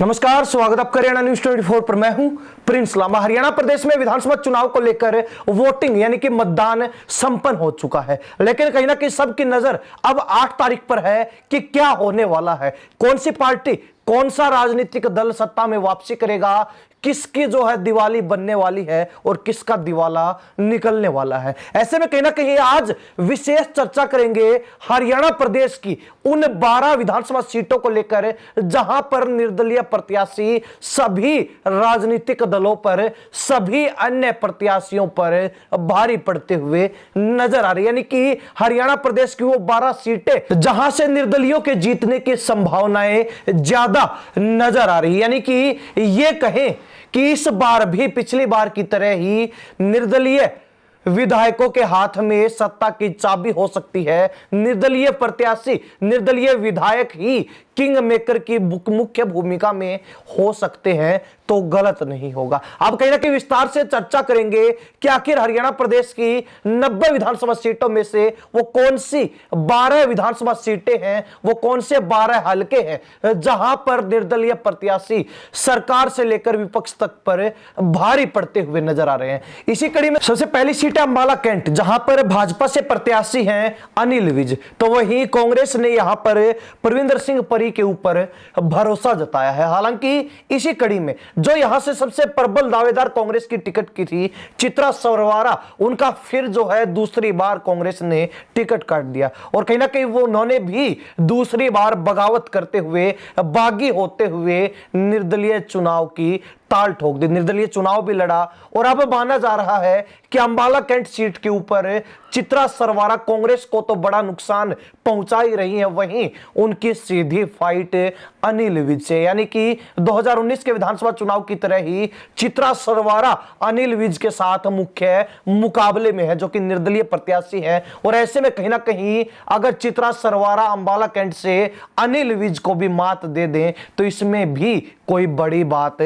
नमस्कार, स्वागत आपका हरियाणा न्यूज 24 पर। मैं हूं प्रिंस लामा। हरियाणा प्रदेश में विधानसभा चुनाव को लेकर वोटिंग यानी कि मतदान संपन्न हो चुका है, लेकिन कहीं ना कहीं सबकी नजर अब 8 तारीख पर है कि क्या होने वाला है, कौन सी पार्टी, कौन सा राजनीतिक दल सत्ता में वापसी करेगा, किसकी जो है दिवाली बनने वाली है और किसका दिवाला निकलने वाला है। ऐसे में कहीं ना कहीं आज विशेष चर्चा करेंगे हरियाणा प्रदेश की उन 12 विधानसभा सीटों को लेकर जहां पर निर्दलीय प्रत्याशी सभी राजनीतिक दलों पर, सभी अन्य प्रत्याशियों पर भारी पड़ते हुए नजर आ रही है। यानी कि हरियाणा प्रदेश की वो 12 सीटें जहां से निर्दलियों के जीतने की संभावनाएं ज्यादा नजर आ रही है। यानी कि ये कहें कि इस बार भी पिछली बार की तरह ही निर्दलीय विधायकों के हाथ में सत्ता की चाबी हो सकती है। निर्दलीय प्रत्याशी, निर्दलीय विधायक ही किंग मेकर की मुख्य भूमिका में हो सकते हैं, तो गलत नहीं होगा। अब कहीं ना कहीं विस्तार से चर्चा करेंगे कि आखिर हरियाणा प्रदेश की 90 विधानसभा सीटों में से वो कौन सी 12 विधानसभा सीटें हैं, वो कौन से 12 हलके हैं जहां पर निर्दलीय प्रत्याशी सरकार से लेकर विपक्ष तक पर भारी पड़ते हुए नजर आ रहे हैं। इसी कड़ी में सबसे पहली सीट है अंबाला कैंट, जहां पर भाजपा से प्रत्याशी हैं अनिल विज, तो वहीं कांग्रेस ने यहां पर परविंदर सिंह परी के ऊपर भरोसा जताया है। हालांकि इसी कड़ी में जो यहां से सबसे प्रबल दावेदार कांग्रेस की टिकट की थी चित्रा सरवारा, उनका फिर जो है दूसरी बार कांग्रेस ने टिकट काट दिया और कहीं ना कहीं वो उन्होंने भी दूसरी बार बगावत करते हुए, बागी होते हुए निर्दलीय चुनाव की ताल ठोक दी। निर्दलीय चुनाव भी लड़ा और अब माना जा रहा है कि अंबाला कैंट सीट के ऊपर चित्रा सरवारा कांग्रेस को तो बड़ा नुकसान पहुंचा ही रही है, वहीं उनकी सीधी फाइट अनिल विज से, यानी कि 2019 के विधानसभा चुनाव की तरह ही चित्रा सरवारा अनिल विज के साथ मुख्य मुकाबले में है, जो कि निर्दलीय प्रत्याशी है। और ऐसे में कहीं ना कहीं अगर चित्रा सरवारा अंबाला कैंट से अनिल विज को भी मात दे दें तो इसमें भी कोई बड़ी बात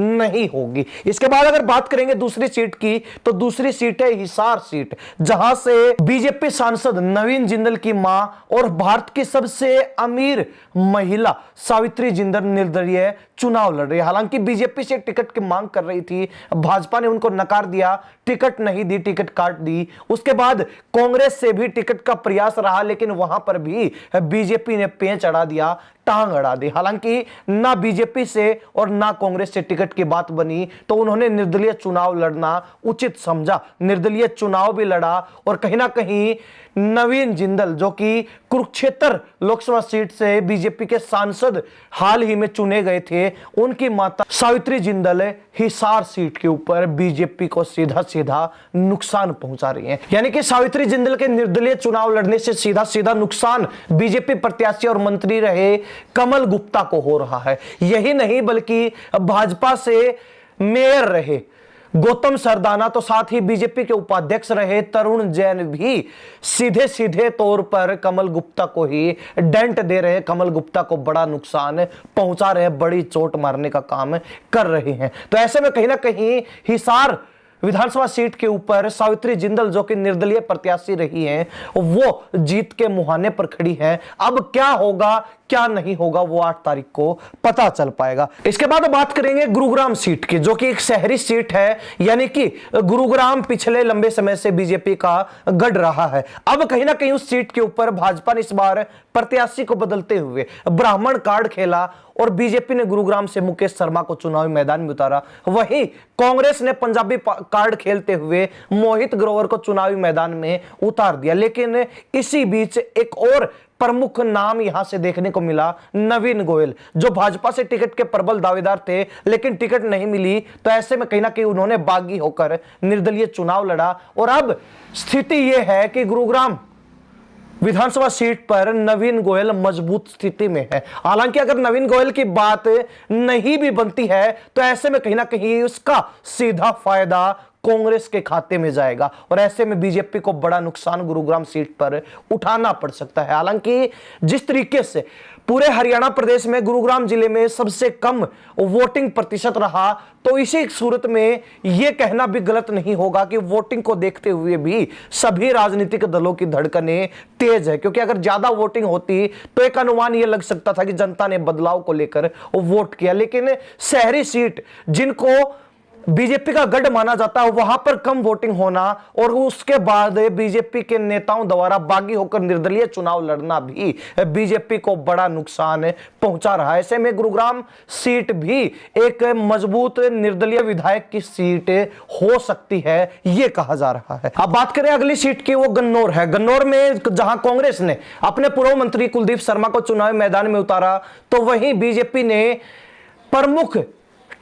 नहीं होगी। इसके बाद अगर बात करेंगे दूसरी सीट की, तो दूसरी सीट है हिसार सीट, जहां से बीजेपी सांसद नवीन जिंदल की मां और भारत की सबसे अमीर महिला सावित्री जिंदल निर्दलीय चुनाव लड़ रही है। हालांकि बीजेपी से टिकट की मांग कर रही थी, भाजपा ने उनको नकार दिया, टिकट नहीं दी, टिकट काट दी। उसके बाद कांग्रेस से भी टिकट का प्रयास रहा, लेकिन वहां पर भी बीजेपी ने पेंच अड़ा दिया, टांग अड़ा दी। हालांकि ना बीजेपी से और ना कांग्रेस से टिकट की बात बनी, तो उन्होंने निर्दलीय चुनाव लड़ना उचित समझा, निर्दलीय चुनाव भी लड़ा और कहीं ना कहीं नवीन जिंदल, जो कि कुरुक्षेत्र लोकसभा सीट से बीजेपी के सांसद हाल ही में चुने गए थे, उनकी माता सावित्री जिंदल हिसार सीट के ऊपर बीजेपी को सीधा सीधा नुकसान पहुंचा रही हैं। यानी कि सावित्री जिंदल के निर्दलीय चुनाव लड़ने से सीधा सीधा नुकसान बीजेपी प्रत्याशी और मंत्री रहे कमल गुप्ता को हो रहा है। यही नहीं बल्कि भाजपा से मेयर रहे गौतम सरदाना, तो साथ ही बीजेपी के उपाध्यक्ष रहे तरुण जैन भी सीधे सीधे तौर पर कमल गुप्ता को ही डेंट दे रहे हैं, कमल गुप्ता को बड़ा नुकसान पहुंचा रहे हैं, बड़ी चोट मारने का काम कर रहे हैं। तो ऐसे में कहीं ना कहीं हिसार विधानसभा सीट के ऊपर सावित्री जिंदल, जो कि निर्दलीय प्रत्याशी रही हैं, वो जीत के मुहाने पर खड़ी हैं। अब क्या होगा क्या नहीं होगा वो 8 तारीख को पता चल पाएगा। इसके बाद बात करेंगे गुरुग्राम सीट की, जो कि एक शहरी सीट है, यानी कि गुरुग्राम पिछले लंबे समय से बीजेपी का गढ़ रहा है। अब कहीं ना कहीं उस सीट के ऊपर भाजपा ने इस बार प्रत्याशी को बदलते हुए ब्राह्मण कार्ड खेला और बीजेपी ने गुरुग्राम से मुकेश शर्मा को चुनावी मैदान में उतारा। वहीं कांग्रेस ने पंजाबी कार्ड खेलते हुए मोहित ग्रोवर को चुनावी मैदान में उतार दिया। लेकिन इसी बीच एक और प्रमुख नाम यहां से देखने को मिला, नवीन गोयल, जो भाजपा से टिकट के प्रबल दावेदार थे, लेकिन टिकट नहीं मिली। तो ऐसे में कहीं ना कहीं उन्होंने बागी होकर निर्दलीय चुनाव लड़ा और अब स्थिति यह है कि गुरुग्राम विधानसभा सीट पर नवीन गोयल मजबूत स्थिति में है। हालांकि अगर नवीन गोयल की बात नहीं भी बनती है, तो ऐसे में कहीं ना कहीं उसका सीधा फायदा कांग्रेस के खाते में जाएगा और ऐसे में बीजेपी को बड़ा नुकसान गुरुग्राम सीट पर उठाना पड़ सकता है। हालांकि जिस तरीके से पूरे हरियाणा प्रदेश में गुरुग्राम जिले में सबसे कम वोटिंग प्रतिशत रहा, तो इसी सूरत में यह कहना भी गलत नहीं होगा कि वोटिंग को देखते हुए भी सभी राजनीतिक दलों की धड़कनें तेज है, क्योंकि अगर ज्यादा वोटिंग होती तो एक अनुमान यह लग सकता था कि जनता ने बदलाव को लेकर वोट किया। लेकिन शहरी सीट जिनको बीजेपी का गढ़ माना जाता है, वहां पर कम वोटिंग होना और उसके बाद बीजेपी के नेताओं द्वारा बागी होकर निर्दलीय चुनाव लड़ना भी बीजेपी को बड़ा नुकसान पहुंचा रहा है। ऐसे में गुरुग्राम सीट भी एक मजबूत निर्दलीय विधायक की सीट हो सकती है, यह कहा जा रहा है। अब बात करें अगली सीट की, वो गन्नौर है। गन्नौर में जहां कांग्रेस ने अपने पूर्व मंत्री कुलदीप शर्मा को चुनावी मैदान में उतारा, तो वहीं बीजेपी ने प्रमुख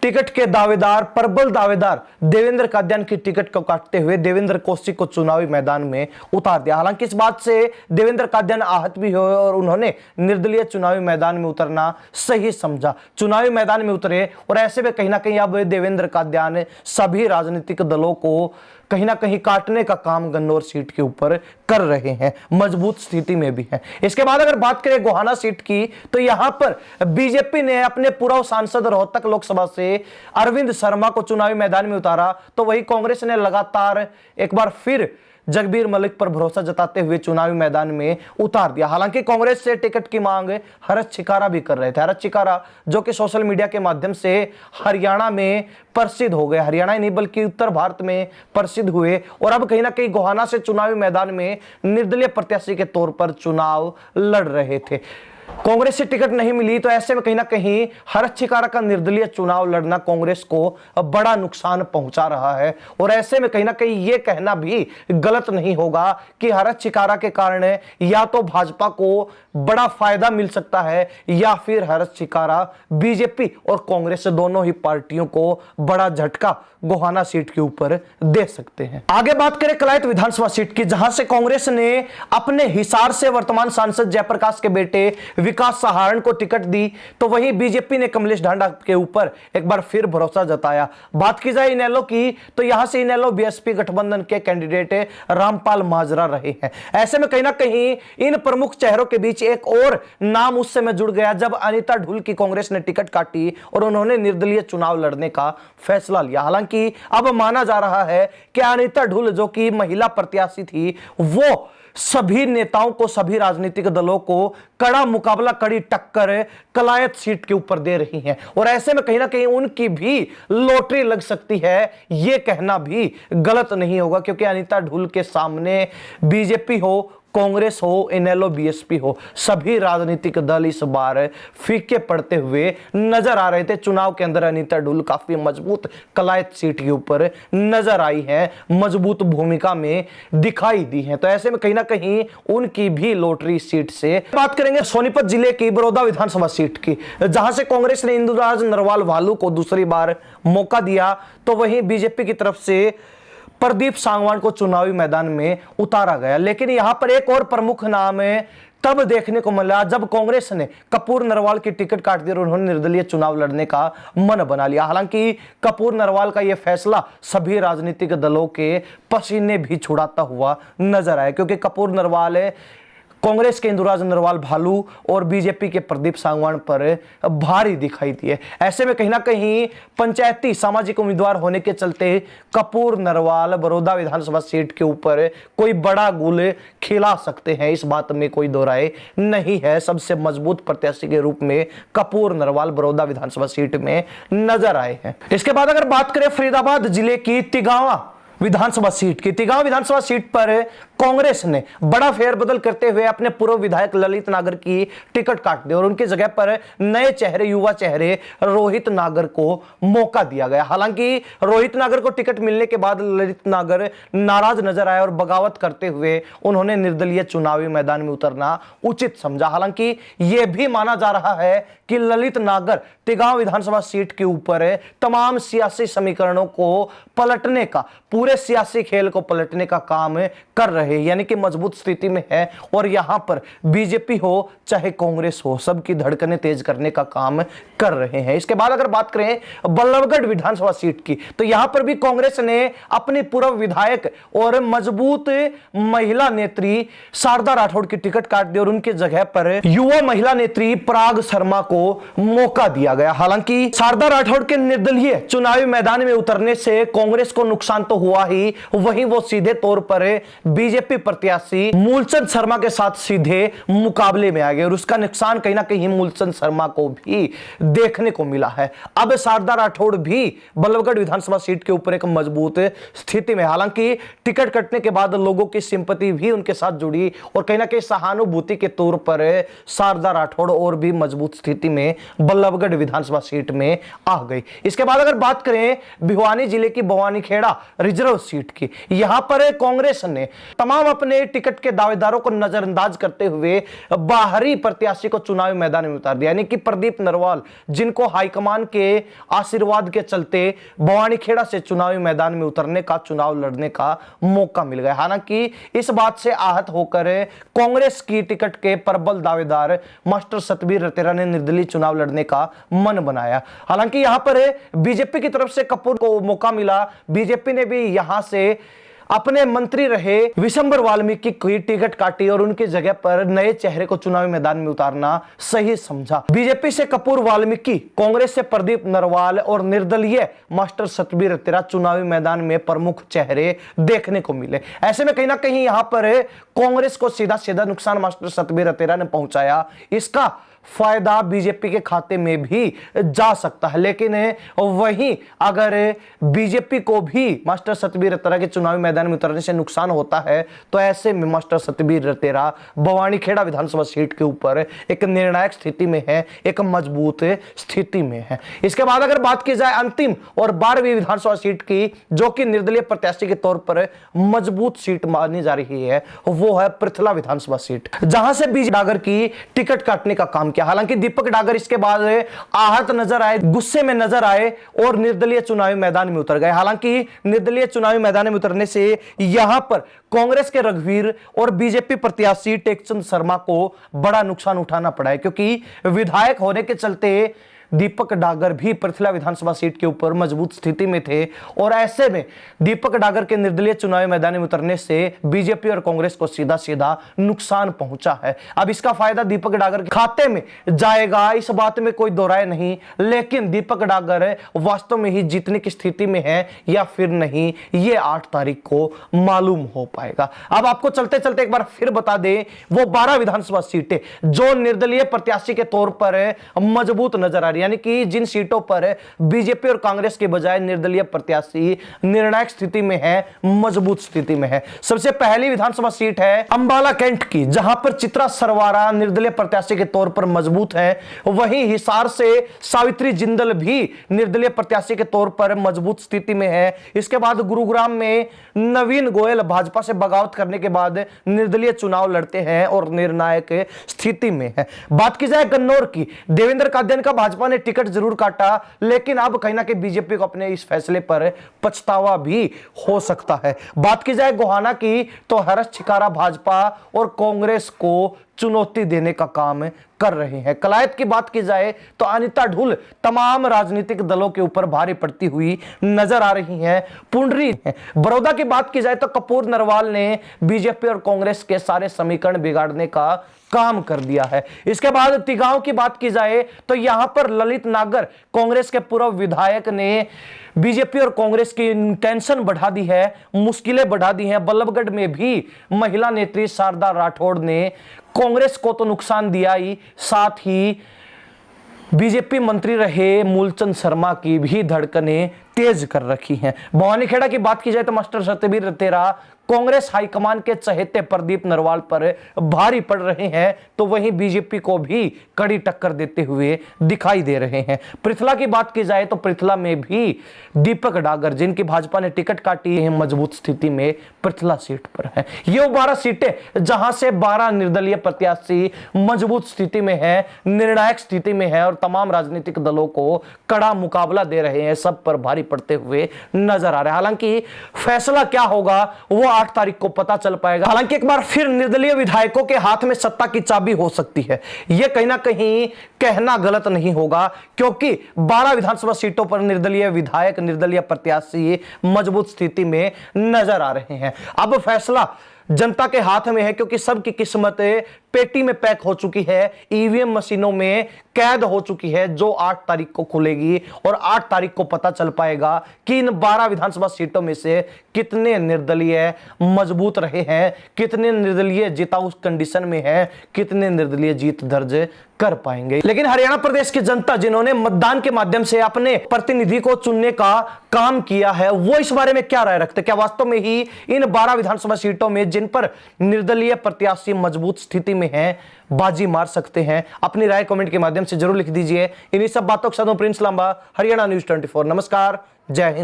टिकट के दावेदार, प्रबल दावेदार देवेंद्र कादियान की टिकट को काटते हुए देवेंद्र कौशिक को चुनावी मैदान में उतार दिया। हालांकि इस बात से देवेंद्र कादियान आहत भी हुए और उन्होंने निर्दलीय चुनावी मैदान में उतरना सही समझा। चुनावी मैदान में उतरे और ऐसे में कहीं ना कहीं अब देवेंद्र कादियान सभी राजनीतिक दलों को कहीं ना कहीं काटने का काम गन्नौर सीट के ऊपर कर रहे हैं, मजबूत स्थिति में भी है। इसके बाद अगर बात करें गोहाना सीट की, तो यहां पर बीजेपी ने अपने पूर्व सांसद रोहतक लोकसभा से अरविंद शर्मा को चुनावी मैदान में उतारा, तो वही कांग्रेस ने लगातार एक बार फिर जगबीर मलिक पर भरोसा जताते हुए चुनावी मैदान में उतार दिया। हालांकि कांग्रेस से टिकट की मांग हरत छिकारा भी कर रहे थे। हरत छिकारा जो कि सोशल मीडिया के माध्यम से हरियाणा में प्रसिद्ध हो गए, हरियाणा ही नहीं बल्कि उत्तर भारत में प्रसिद्ध हुए और अब कहीं ना कहीं गोहाना से चुनावी मैदान में निर्दलीय प्रत्याशी के तौर पर चुनाव लड़ रहे थे। कांग्रेस से टिकट नहीं मिली, तो ऐसे में कहीं ना कहीं हरत छिकारा का निर्दलीय चुनाव लड़ना कांग्रेस को बड़ा नुकसान पहुंचा रहा है। और ऐसे में कहीं ना कहीं यह कहना भी गलत नहीं होगा कि हरत छिकारा के कारण या तो भाजपा को बड़ा फायदा मिल सकता है या फिर हरत छिकारा बीजेपी और कांग्रेस दोनों ही पार्टियों को बड़ा झटका गोहाना सीट के ऊपर दे सकते हैं। आगे बात करें कलायत विधानसभा सीट की, जहां से कांग्रेस ने अपने हिसार से वर्तमान सांसद जयप्रकाश के बेटे विकास सहारण को टिकट दी, तो वहीं बीजेपी ने कमलेश ढांडा के ऊपर एक बार फिर भरोसा जताया। बात की जाए इनेलो की, तो यहां से इनेलो बीएसपी गठबंधन के कैंडिडेट रामपाल माजरा रहे हैं। ऐसे में कहीं ना कहीं इन प्रमुख चेहरों के बीच एक और नाम उस समय जुड़ गया जब अनीता ढुल की कांग्रेस ने टिकट काटी और उन्होंने निर्दलीय चुनाव लड़ने का फैसला लिया। हालांकि अब माना जा रहा है कि अनीता ढुल जो कि महिला प्रत्याशी थी, वो सभी नेताओं को, सभी राजनीतिक दलों को कड़ा मुकाबला, कड़ी टक्कर कलायत सीट के ऊपर दे रही हैं और ऐसे में कहीं ना कहीं उनकी भी लॉटरी लग सकती है, यह कहना भी गलत नहीं होगा, क्योंकि अनीता ढुल के सामने बीजेपी हो, कांग्रेस हो, इनेलो बीएसपी हो, सभी राजनीतिक दल इस बार फीके पड़ते हुए नजर आ रहे थे। चुनाव के अंदर अनीता ढुल काफी मजबूत कलायत सीट के ऊपर नजर आई है, मजबूत भूमिका में दिखाई दी है, तो ऐसे में कहीं ना कहीं उनकी भी लॉटरी सीट से। बात करेंगे सोनीपत जिले की बड़ौदा विधानसभा सीट की, जहां से कांग्रेस ने इंदुराज नरवाल भालू को दूसरी बार मौका दिया, तो वहीं बीजेपी की तरफ से प्रदीप सांगवान को चुनावी मैदान में उतारा गया। लेकिन यहां पर एक और प्रमुख नाम है तब देखने को मिला जब कांग्रेस ने कपूर नरवाल की टिकट काट दी और उन्होंने निर्दलीय चुनाव लड़ने का मन बना लिया। हालांकि कपूर नरवाल का यह फैसला सभी राजनीतिक दलों के पसीने भी छुड़ाता हुआ नजर आया, क्योंकि कपूर नरवाल कांग्रेस के इंदुराज नरवाल भालू और बीजेपी के प्रदीप सांगवान पर भारी दिखाई दिए। ऐसे में कहीं ना कहीं पंचायती सामाजिक उम्मीदवार होने के चलते कपूर नरवाल बड़ौदा विधानसभा सीट के ऊपर कोई बड़ा गुल खिला सकते हैं, इस बात में कोई दो राय नहीं है। सबसे मजबूत प्रत्याशी के रूप में कपूर नरवाल बड़ौदा विधानसभा सीट में नजर आए हैं। इसके बाद अगर बात करें फरीदाबाद जिले की तिगावा विधानसभा सीट की, तिगावा विधानसभा सीट पर कांग्रेस ने बड़ा फेरबदल करते हुए अपने पूर्व विधायक ललित नागर की टिकट काट दी और उनकी जगह पर नए चेहरे, युवा चेहरे रोहित नागर को मौका दिया गया। हालांकि रोहित नागर को टिकट मिलने के बाद ललित नागर नाराज नजर आए और बगावत करते हुए उन्होंने निर्दलीय चुनावी मैदान में उतरना उचित समझा। हालांकि यह भी माना जा रहा है कि ललित नागर तिगावा विधानसभा सीट के ऊपर तमाम सियासी समीकरणों को पलटने का, पूरे सियासी खेल को पलटने का काम कर रहे रहे, यानी कि मजबूत स्थिति में है। और यहां पर बीजेपी हो चाहे कांग्रेस हो, सबकी धड़कनें तेज करने का काम कर रहे हैं। इसके बाद अगर बात करें बल्लभगढ़ विधानसभा सीट की, तो यहां पर भी कांग्रेस ने अपनी पूर्व विधायक और मजबूत महिला नेत्री शारदा राठौड़ की टिकट काट दी और उनकी जगह पर युवा महिला नेत्री पराग शर्मा को मौका दिया गया। हालांकि शारदा राठौड़ के निर्दलीय चुनावी मैदान में उतरने से कांग्रेस को नुकसान तो हुआ ही, वहीं वो सीधे तौर पर बीजेपी प्रत्याशी मूलचंद शर्मा के साथ सीधे मुकाबले में आ गए और उसका नुकसान कहीं ना कहीं मूलचंद शर्मा को भी देखने को मिला है। अब शारदा राठौड़ भी बल्लभगढ़ विधानसभा सीट के ऊपर एक मजबूत स्थिति में, हालांकि टिकट कटने के बाद लोगों की सिंपैथी भी उनके साथ जुड़ी और कहीं ना कहीं सहानुभूति के तौर पर शारदा राठौड़ और भी मजबूत स्थिति में बल्लभगढ़ विधानसभा सीट में आ गई। इसके बाद अगर बात करें भिवानी जिले की बवानीखेड़ा रिजर्व सीट की, यहां पर कांग्रेस ने तमाम अपने टिकट के दावेदारों को नजरअंदाज करते हुए बाहरी प्रत्याशी को चुनावी मैदान में उतार दिया, यानी कि प्रदीप नरवाल, जिनको हाईकमान के आशीर्वाद के चलते बवानीखेड़ा से चुनावी मैदान में उतरने का, चुनाव लड़ने का मौका मिल गया। हालांकि इस बात से आहत होकर कांग्रेस की टिकट के प्रबल दावेदार मास्टर सतबीर रतेरा ने निर्दलीय चुनाव लड़ने का मन बनाया। हालांकि यहां पर बीजेपी की तरफ से कपूर को मौका मिला, बीजेपी ने भी यहां से अपने मंत्री रहे विशंबर वाल्मीकि की टिकट काटी और उनकी जगह पर नए चेहरे को चुनावी मैदान में उतारना सही समझा। बीजेपी से कपूर वाल्मीकि, कांग्रेस से प्रदीप नरवाल और निर्दलीय मास्टर सतबीर रतेरा चुनावी मैदान में प्रमुख चेहरे देखने को मिले। ऐसे में कहीं ना कहीं यहां पर कांग्रेस को सीधा सीधा नुकसान मास्टर सतबीर रतेरा ने पहुंचाया। इसका फायदा बीजेपी के खाते में भी जा सकता है, लेकिन वहीं अगर बीजेपी को भी मास्टर सतबीर रतेरा के चुनावी मैदान में उतरने से नुकसान होता है तो ऐसे में मास्टर सतबीर रतेरा बवानीखेड़ा विधानसभा सीट के ऊपर एक निर्णायक स्थिति में है, एक मजबूत स्थिति में है। इसके बाद अगर बात की जाए अंतिम और 12वीं विधानसभा सीट की, जो कि निर्दलीय प्रत्याशी के तौर पर मजबूत सीट मानी जा रही है, वो है पृथला विधानसभा सीट, जहां से बीजेपी डागर की टिकट काटने का काम किया। हालांकि दीपक डागर इसके बाद आहत नजर आए, गुस्से में नजर आए और निर्दलीय चुनावी मैदान में उतर गए। हालांकि निर्दलीय चुनावी मैदान में उतरने से यहां पर कांग्रेस के रघुवीर और बीजेपी प्रत्याशी टेकचंद शर्मा को बड़ा नुकसान उठाना पड़ा है, क्योंकि विधायक होने के चलते दीपक डागर भी पृथला विधानसभा सीट के ऊपर मजबूत स्थिति में थे और ऐसे में दीपक डागर के निर्दलीय चुनावी मैदान में उतरने से बीजेपी और कांग्रेस को सीधा सीधा नुकसान पहुंचा है। अब इसका फायदा दीपक डागर के खाते में जाएगा, इस बात में कोई दो राय नहीं, लेकिन दीपक डागर वास्तव में ही जीतने की स्थिति में है या फिर नहीं, ये 8 तारीख को मालूम हो पाएगा। अब आपको चलते चलते एक बार फिर बता दें, वो 12 विधानसभा सीटें जो निर्दलीय प्रत्याशी के तौर पर मजबूत नजर आ रही, यानी कि जिन सीटों पर बीजेपी और कांग्रेस के बजाय निर्दलीय प्रत्याशी निर्णायक स्थिति में है, मजबूत स्थिति में है। सबसे पहली विधानसभा सीट है अंबाला कैंट की, जहां पर चित्रा सरवारा निर्दलीय प्रत्याशी के तौर पर मजबूत है। वहीं हिसार से सावित्री जिंदल भी निर्दलीय प्रत्याशी के तौर पर मजबूत स्थिति में है। इसके बाद गुरुग्राम में नवीन गोयल भाजपा से बगावत करने के बाद निर्दलीय चुनाव लड़ते हैं और निर्णायक स्थिति में है। बात की जाए गन्नौर की, देवेंद्र कादियान का भाजपा ने टिकट जरूर काटा, लेकिन अब कहीं ना कहीं बीजेपी को अपने इस फैसले पर पछतावा भी हो सकता है। बात की जाए गोहाना की, तो हर्ष छिकारा भाजपा और कांग्रेस को चुनौती देने का काम कर रहे हैं। कलायत की बात की जाए तो अनिता ढुल तमाम राजनीतिक दलों के ऊपर भारी पड़ती हुई नजर आ रही हैं। पुंडरी बड़ौदा की बात की जाए तो कपूर नरवाल ने बीजेपी और कांग्रेस के सारे समीकरण बिगाड़ने का काम कर दिया है। इसके बाद तिगांव की बात की जाए तो यहां पर ललित नागर, कांग्रेस के पूर्व विधायक, ने बीजेपी और कांग्रेस की टेंशन बढ़ा दी है, मुश्किलें बढ़ा दी हैं। बल्लभगढ़ में भी महिला नेत्री शारदा राठौड़ ने कांग्रेस को तो नुकसान दिया ही, साथ ही बीजेपी मंत्री रहे मूलचंद शर्मा की भी धड़कनें तेज कर रखी हैं। बवानीखेड़ा की बात की जाए तो मास्टर सतबीर रतेरा कांग्रेस हाईकमान के चहेते प्रदीप नरवाल पर भारी पड़ रहे हैं, तो वहीं बीजेपी को भी कड़ी टक्कर देते हुए दिखाई दे रहे हैं। पृथला की बात की जाए तो पृथला में भी दीपक डागर, जिनकी भाजपा ने टिकट काटी है, मजबूत स्थिति में पृथला सीट पर है। ये 12 सीटें जहां से 12 निर्दलीय प्रत्याशी मजबूत स्थिति में है, निर्णायक स्थिति में है और तमाम राजनीतिक दलों को कड़ा मुकाबला दे रहे हैं, सब पर भारी पड़ते हुए नजर आ रहे हैं। हालांकि फैसला क्या होगा वो 8 तारीख को पता चल पाएगा। हालांकि एक बार फिर निर्दलीय विधायकों के हाथ में सत्ता की चाबी हो सकती है, यह कहीं ना कहीं कहना गलत नहीं होगा, क्योंकि 12 विधानसभा सीटों पर निर्दलीय विधायक, निर्दलीय प्रत्याशी मजबूत स्थिति में नजर आ रहे हैं। अब फैसला जनता के हाथ में है, क्योंकि सबकी किस्मतें पेटी में पैक हो चुकी है, ईवीएम मशीनों में कैद हो चुकी है, जो 8 तारीख को खुलेगी और 8 तारीख को पता चल पाएगा कि इन 12 विधानसभा सीटों में से कितने निर्दलीय मजबूत रहे हैं, कितने निर्दलीय जिताऊ कंडीशन में है, कितने निर्दलीय जीत दर्ज कर पाएंगे। लेकिन हरियाणा प्रदेश की जनता जिन्होंने मतदान के माध्यम से अपने प्रतिनिधि को चुनने का काम किया है, वो इस बारे में क्या राय रखते? क्या वास्तव में ही इन 12 विधानसभा सीटों में जिन पर निर्दलीय प्रत्याशी मजबूत स्थिति में हैं, बाजी मार सकते हैं? अपनी राय कमेंट के माध्यम से जरूर लिख दीजिए। इन्हीं सब बातों के साथ प्रिंस लांबा, हरियाणा न्यूज 24। नमस्कार, जय हिंद।